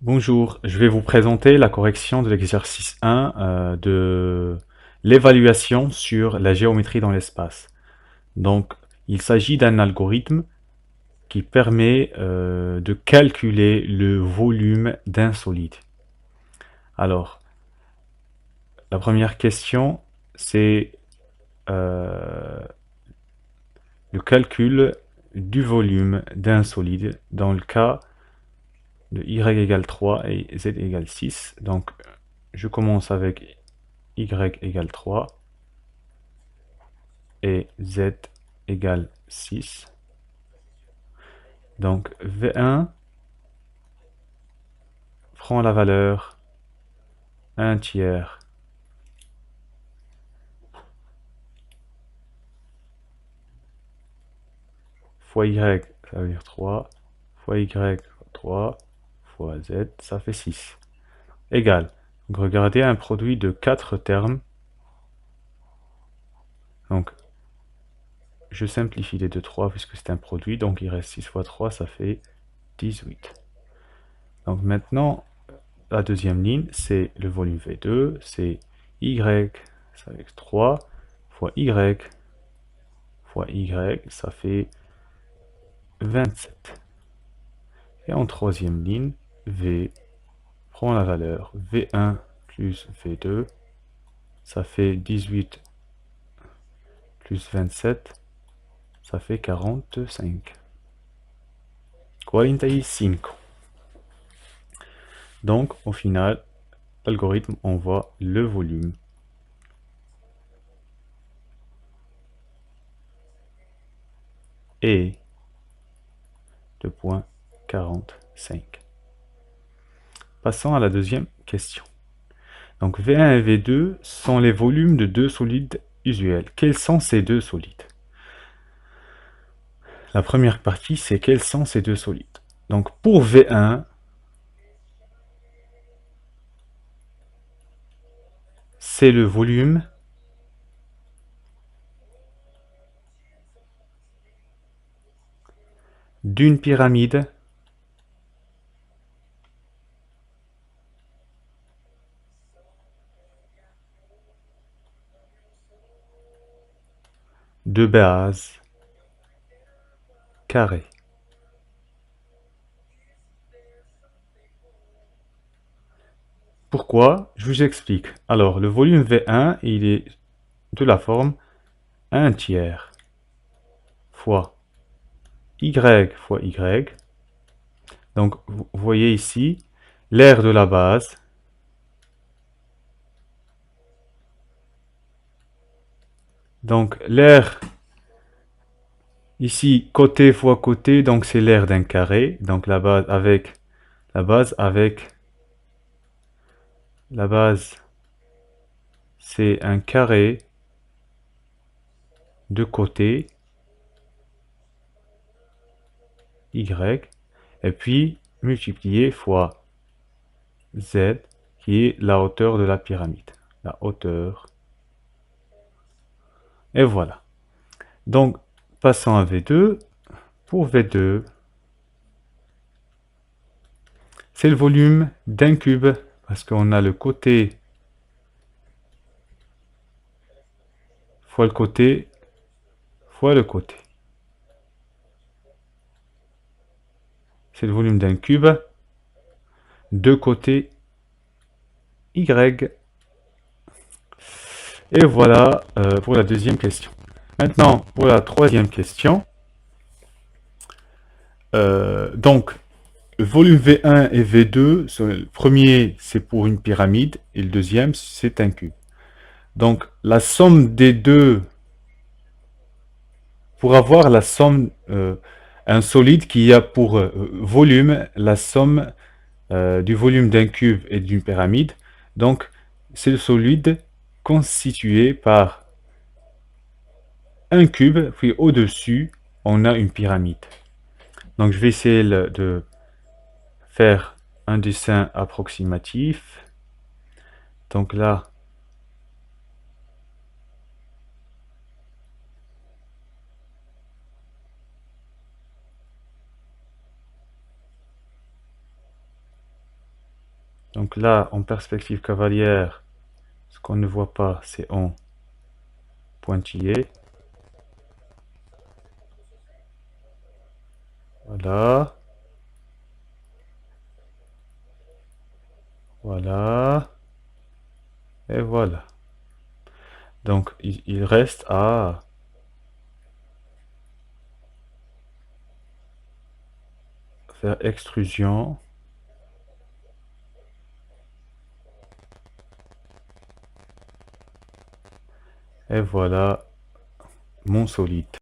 Bonjour, je vais vous présenter la correction de l'exercice 1 de l'évaluation sur la géométrie dans l'espace. Donc, il s'agit d'un algorithme qui permet de calculer le volume d'un solide. Alors, la première question, c'est euh, le calcul du volume d'un solide dans le cas de y égale 3 et z égale 6. Donc, je commence avec y égale 3 et z égale 6. Donc V1 prend la valeur 1 tiers fois y, ça veut dire 3, fois y, 3, fois z, ça fait 6. Égal. Donc regardez un produit de 4 termes. Donc je simplifie les deux 3 puisque c'est un produit. Donc il reste 6 fois 3, ça fait 18. Donc maintenant, la deuxième ligne, c'est le volume V2, c'est y, ça fait 3, fois y, fois y, ça fait 27. Et en troisième ligne, V prend la valeur V1 plus V2, ça fait 18 plus 27, ça fait 45. 45. Donc, au final, l'algorithme envoie le volume. Et de point 45. Passons à la deuxième question. Donc V1 et V2 sont les volumes de deux solides usuels. Quels sont ces deux solides? La première partie, c'est quels sont ces deux solides. Donc pour V1, c'est le volume d'une pyramide de base carrée. Pourquoi? Je vous explique. Alors, le volume V1, il est de la forme 1 tiers fois Y fois Y. Donc, vous voyez ici, l'aire de la base, donc l'aire ici, côté fois côté, donc c'est l'aire d'un carré. Donc la base avec la base, c'est un carré de côté Y, et puis multiplié fois Z, qui est la hauteur de la pyramide. La hauteur. Et voilà. Donc, passons à V2. Pour V2, c'est le volume d'un cube, parce qu'on a le côté fois le côté fois le côté. C'est le volume d'un cube, deux côtés Y. Et voilà pour la deuxième question. Maintenant, pour la troisième question. Donc, le volume V1 et V2, le premier c'est pour une pyramide et le deuxième c'est un cube. Donc, la somme des deux, pour avoir la somme, un solide qui a pour volume la somme du volume d'un cube et d'une pyramide. Donc, c'est le solide constitué par un cube, puis au-dessus, on a une pyramide. Donc, je vais essayer de faire un dessin approximatif. Donc là, Donc là, en perspective cavalière, ce qu'on ne voit pas, c'est en pointillé. Voilà. Voilà. Et voilà. Donc, il reste à faire extrusion. Et voilà mon solide.